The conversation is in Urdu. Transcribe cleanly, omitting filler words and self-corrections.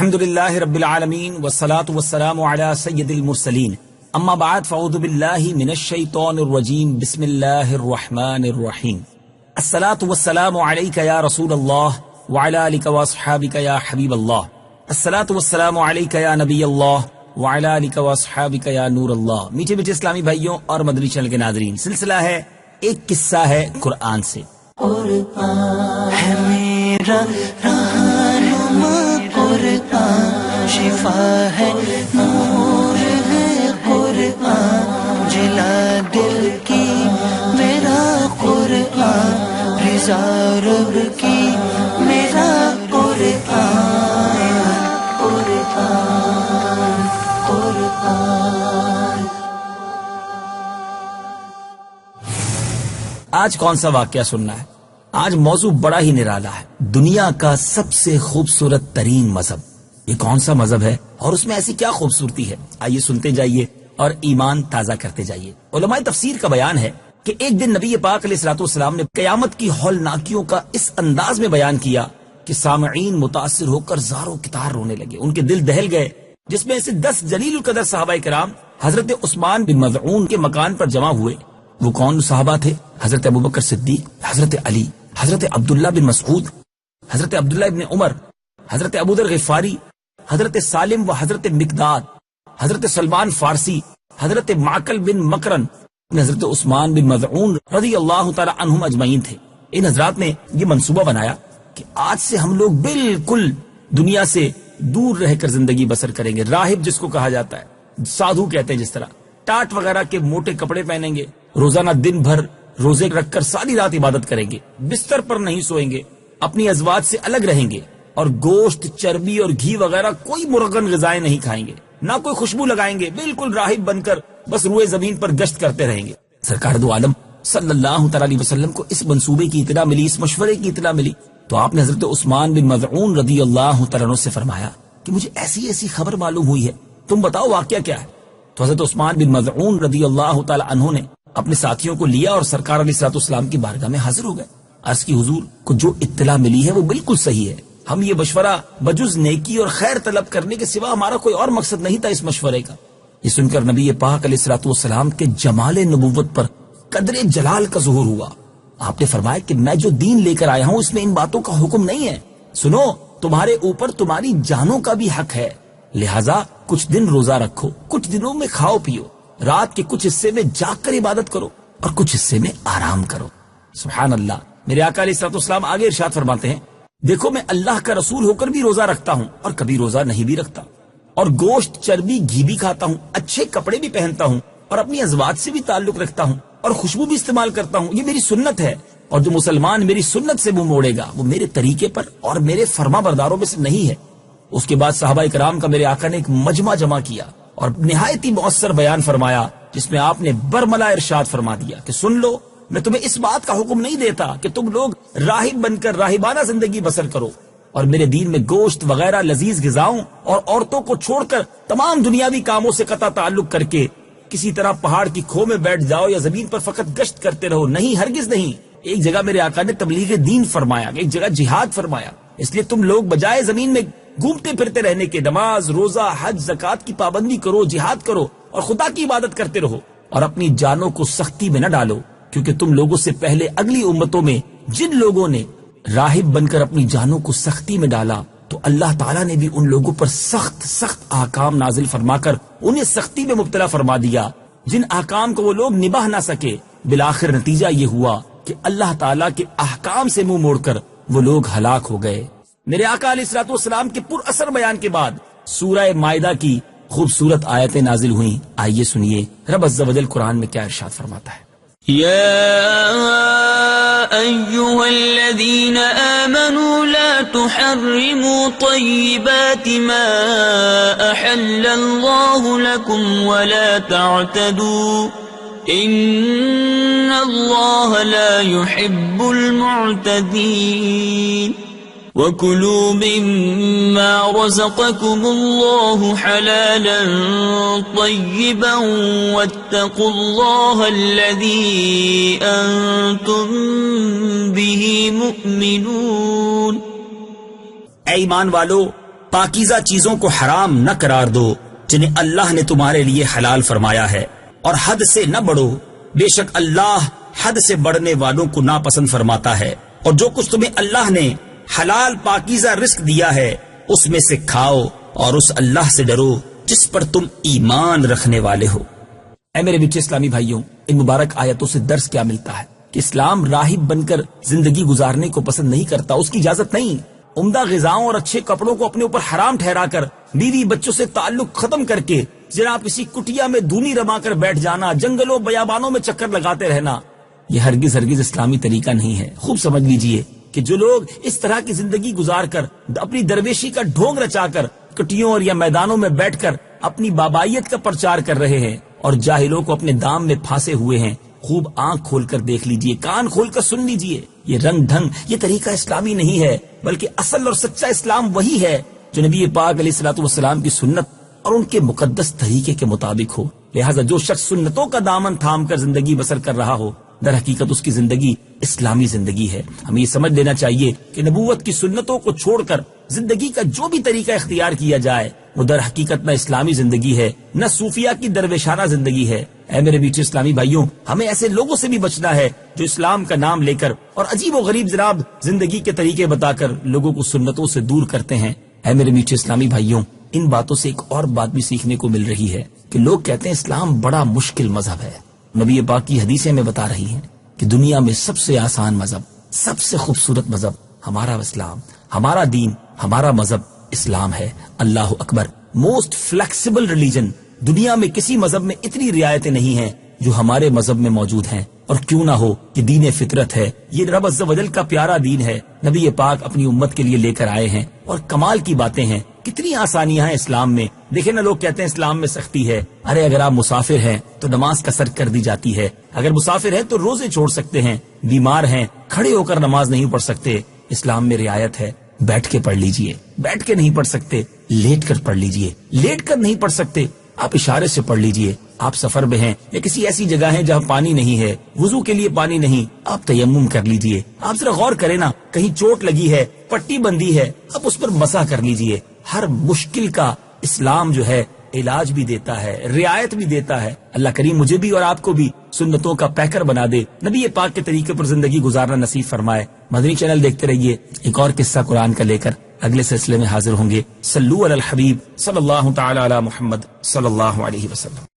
الحمد للہ رب العالمین والصلاة والسلام علی سید المرسلین اما بعد فاعوذ باللہ من الشیطان الرجیم بسم اللہ الرحمن الرحیم الصلاة والسلام علیک یا رسول اللہ وعلی آلک واصحابک یا حبیب اللہ الصلاة والسلام علیک یا نبی اللہ وعلی آلک واصحابک یا نور اللہ۔ میٹھے میٹھے اسلامی بھائیوں اور مدنی چینل کے ناظرین، سلسلہ ہے ایک قصہ ہے قرآن سے۔ قرآن ہے میرا رہنما، قرآن شفا ہے، نور ہے قرآن، جلا دل کی میرا قرآن، رضا رب کی میرا قرآن، قرآن قرآن۔ آج کون سا واقعہ سننا ہے؟ آج موضوع بڑا ہی نرالا ہے، دنیا کا سب سے خوبصورت ترین مذہب۔ یہ کون سا مذہب ہے اور اس میں ایسی کیا خوبصورتی ہے؟ آئیے سنتے جائیے اور ایمان تازہ کرتے جائیے۔ علماء تفسیر کا بیان ہے کہ ایک دن نبی پاک علیہ الصلوۃ والسلام نے قیامت کی ہولناکیوں کا اس انداز میں بیان کیا کہ سامعین متاثر ہو کر زاروں کتار رونے لگے، ان کے دل دہل گئے، جس میں سے 10 جلیل القدر صحابہ کرام حضرت عثمان بن مظعون کے مکان پر جمع ہوئے۔ وہ کون صحابہ تھے؟ حضرت ابوبکر صدیق، حضرت علی، حضرت عبداللہ بن مسعود، حضرت عبداللہ بن عمر، حضرت ابوذر غفاری، حضرت سالم و حضرت مقداد، حضرت سلمان فارسی، حضرت معقل بن مکرن، حضرت عثمان بن مظعون رضی اللہ تعالی عنہم اجمعین تھے۔ ان حضرات نے یہ منصوبہ بنایا کہ آج سے ہم لوگ بالکل دنیا سے دور رہ کر زندگی بسر کریں گے۔ راہب جس کو کہا جاتا ہے، سادھو کہتے ہیں جس طرح، ٹاٹ وغیرہ کے موٹے کپڑے پہنیں گے، روزانہ دن بھر روزے رکھ کر ساری رات عبادت کریں گے، بستر پر نہیں سوئیں گے، اپنی ازواج سے الگ رہیں گے، اور گوشت، چربی اور گھی وغیرہ کوئی مرغن غذائیں نہیں کھائیں گے، نہ کوئی خوشبو لگائیں گے، بالکل راہب بن کر بس روئے زمین پر گشت کرتے رہیں گے۔ سرکار دو عالم صلی اللہ تعالی علیہ وسلم کو اس منصوبے کی اطلاع ملی، اس مشورے کی اطلاع ملی، تو آپ نے حضرت عثمان بن مظعون رضی اللہ تعالیٰ عنہ سے فرمایا کہ مجھے ایسی ایسی خبر معلوم ہوئی ہے، تم بتاؤ واقعہ کیا ہے؟ تو حضرت عثمان بن مظعون رضی اللہ تعالیٰ عنہ نے اپنے ساتھیوں کو لیا اور سرکار علیہ الصلوۃ والسلام کی بارگاہ میں حاضر ہو گئے۔ عرض کی حضور کو جو اطلاع ملی ہے وہ بالکل صحیح ہے، ہم یہ مشورہ بجز نیکی اور خیر طلب کرنے کے سوا ہمارا کوئی اور مقصد نہیں تھا اس مشورے کا۔ یہ سن کر نبی پاک علیہ الصلوۃ والسلام کے جمال نبوت پر قدر جلال کا ظہور ہوا۔ آپ نے فرمایا کہ میں جو دین لے کر آیا ہوں اس میں ان باتوں کا حکم نہیں ہے، سنو، تمہارے اوپر تمہاری جانوں کا بھی حق ہے، لہذا کچھ دن روزہ رکھو، کچھ دنوں میں کھاؤ پیو، رات کے کچھ حصے میں جاگ کر عبادت کرو اور کچھ حصے میں آرام کرو۔ سبحان اللہ۔ میرے آقا علیہ الصلوۃ والسلام آگے ارشاد فرماتے ہیں، دیکھو میں اللہ کا رسول ہو کر بھی روزہ رکھتا ہوں اور کبھی روزہ نہیں بھی رکھتا، اور گوشت، چربی، گھی بھی کھاتا ہوں، اچھے کپڑے بھی پہنتا ہوں، اور اپنی ازواج سے بھی تعلق رکھتا ہوں، اور خوشبو بھی استعمال کرتا ہوں، یہ میری سنت ہے، اور جو مسلمان میری سنت سے منہ موڑے گا وہ میرے طریقے پر اور میرے فرما برداروں میں سے نہیں ہے۔ اس کے بعد صحابہ کرام کا میرے آقا نے ایک مجمع جمع کیا اور نہایت ہی مؤثر بیان فرمایا، جس میں آپ نے برملا ارشاد فرما دیا کہ سن لو، میں تمہیں اس بات کا حکم نہیں دیتا کہ تم لوگ راہب بن کر راہبانہ زندگی بسر کرو، اور میرے دین میں گوشت وغیرہ لذیذ غذاؤں اور عورتوں کو چھوڑ کر تمام دنیاوی کاموں سے قطع تعلق کر کے کسی طرح پہاڑ کی کھو میں بیٹھ جاؤ یا زمین پر فقط گشت کرتے رہو، نہیں، ہرگز نہیں۔ ایک جگہ میرے آقا نے تبلیغ دین فرمایا، ایک جگہ جہاد فرمایا، اس لیے تم لوگ بجائے زمین میں گھومتے پھرتے رہنے کے نماز، روزہ، حج، زکوٰۃ کی پابندی کرو، جہاد کرو اور خدا کی عبادت کرتے رہو، اور اپنی جانوں کو سختی میں نہ ڈالو، کیونکہ تم لوگوں سے پہلے اگلی امتوں میں جن لوگوں نے راہب بن کر اپنی جانوں کو سختی میں ڈالا تو اللہ تعالیٰ نے بھی ان لوگوں پر سخت سخت احکام نازل فرما کر انہیں سختی میں مبتلا فرما دیا، جن احکام کو وہ لوگ نبھا نہ سکے۔ بالآخر نتیجہ یہ ہوا کہ اللہ تعالیٰ کے احکام سے منہ موڑ کر وہ لوگ ہلاک ہو گئے۔ میرے آقا علیہ الصلوۃ والسلام کے پر اثر بیان کے بعد سورہ مائدہ کی خوبصورت آیتیں نازل ہوئیں۔ آئیے سنیے رب عز و جل قرآن میں کیا ارشاد فرماتا ہے۔ يا أيها الذين آمنوا لا تحرموا طيبات ما أحل الله لكم ولا تعتدوا إن الله لا يحب المعتدين وَكُلُوا مِمَّا رَزَقَكُمُ اللَّهُ حَلَالًا طَيِّبًا وَاتَّقُوا اللَّهَ الَّذِي أَنْتُمْ بِهِ مُؤْمِنُونَ۔ اے ایمان والو، پاکیزہ چیزوں کو حرام نہ قرار دو جنہیں اللہ نے تمہارے لیے حلال فرمایا ہے، اور حد سے نہ بڑھو، بے شک اللہ حد سے بڑھنے والوں کو ناپسند فرماتا ہے۔ اور جو کچھ تمہیں اللہ نے حلال پاکیزہ رزق دیا ہے اس میں سے کھاؤ، اور اس اللہ سے ڈرو جس پر تم ایمان رکھنے والے ہو۔ اے میرے میٹھے اسلامی بھائیوں، ان مبارک آیتوں سے درس کیا ملتا ہے کہ اسلام راہب بن کر زندگی گزارنے کو پسند نہیں کرتا، اس کی اجازت نہیں۔ عمدہ غذاؤں اور اچھے کپڑوں کو اپنے اوپر حرام ٹھہرا کر، بیوی بچوں سے تعلق ختم کر کے جناب کسی کٹیا میں دھونی رما کر بیٹھ جانا، جنگلوں بیابانوں میں چکر لگاتے رہنا، یہ ہرگز ہرگز اسلامی طریقہ نہیں ہے۔ خوب سمجھ لیجئے کہ جو لوگ اس طرح کی زندگی گزار کر اپنی درویشی کا ڈھونگ رچا کر کٹیوں اور یا میدانوں میں بیٹھ کر اپنی بابائیت کا پرچار کر رہے ہیں اور جاہلوں کو اپنے دام میں پھانسے ہوئے ہیں، خوب آنکھ کھول کر دیکھ لیجئے، کان کھول کر سن لیجئے، یہ رنگ ڈھنگ، یہ طریقہ اسلامی نہیں ہے، بلکہ اصل اور سچا اسلام وہی ہے جو نبی پاک علیہ الصلوۃ والسلام کی سنت اور ان کے مقدس طریقے کے مطابق ہو۔ لہذا جو شخص سنتوں کا دامن تھام کر زندگی بسر کر رہا ہو، در حقیقت اس کی زندگی اسلامی زندگی ہے۔ ہمیں یہ سمجھ لینا چاہیے کہ نبوت کی سنتوں کو چھوڑ کر زندگی کا جو بھی طریقہ اختیار کیا جائے وہ در حقیقت نہ اسلامی زندگی ہے، نہ صوفیہ کی درویشانہ زندگی ہے۔ اے میرے میٹھے اسلامی بھائیوں، ہمیں ایسے لوگوں سے بھی بچنا ہے جو اسلام کا نام لے کر اور عجیب و غریب جناب زندگی کے طریقے بتا کر لوگوں کو سنتوں سے دور کرتے ہیں۔ اے میرے میٹھے اسلامی بھائیوں، ان باتوں سے ایک اور بات بھی سیکھنے کو مل رہی ہے کہ لوگ کہتے ہیں اسلام بڑا مشکل مذہب ہے۔ نبی پاک کی حدیثیں ہمیں بتا رہی ہیں کہ دنیا میں سب سے آسان مذہب، سب سے خوبصورت مذہب ہمارا اسلام، ہمارا دین، ہمارا مذہب اسلام ہے۔ اللہ اکبر۔ موسٹ فلیکسیبل ریلیجن، دنیا میں کسی مذہب میں اتنی رعایتیں نہیں ہیں جو ہمارے مذہب میں موجود ہیں، اور کیوں نہ ہو، یہ دین فطرت ہے، یہ رب عز و جل کا پیارا دین ہے، نبی پاک اپنی امت کے لیے لے کر آئے ہیں، اور کمال کی باتیں ہیں، کتنی آسانیاں ہیں اسلام میں۔ دیکھیں نا، لوگ کہتے ہیں اسلام میں سختی ہے، ارے اگر آپ مسافر ہیں تو نماز قصر کر دی جاتی ہے، اگر مسافر ہیں تو روزے چھوڑ سکتے ہیں، بیمار ہیں کھڑے ہو کر نماز نہیں پڑھ سکتے۔ اسلام میں رعایت ہے، بیٹھ کے پڑھ لیجئے، بیٹھ کے نہیں پڑھ سکتے لیٹ کر پڑھ لیجئے، لیٹ کر نہیں پڑھ سکتے آپ اشارے سے پڑھ لیجئے، آپ سفر میں ہیں یا کسی ایسی جگہ ہے جہاں پانی نہیں ہے، وضو کے لیے پانی نہیں، آپ تیمم کر لیجئے۔ آپ ذرا غور کریں نا، کہیں چوٹ لگی ہے، پٹی بندی ہے، آپ اس پر مسح کر لیجئے۔ ہر مشکل کا اسلام جو ہے علاج بھی دیتا ہے، رعایت بھی دیتا ہے۔ اللہ کریم مجھے بھی اور آپ کو بھی سنتوں کا پیکر بنا دے، نبی پاک کے طریقے پر زندگی گزارنا نصیب فرمائے۔ مدنی چینل دیکھتے رہیے، ایک اور قصہ قرآن کا لے کر اگلے سلسلے میں حاضر ہوں گے۔ صلو علی الحبیب صلی اللہ تعالی علی محمد صلی اللہ علیہ وسلم۔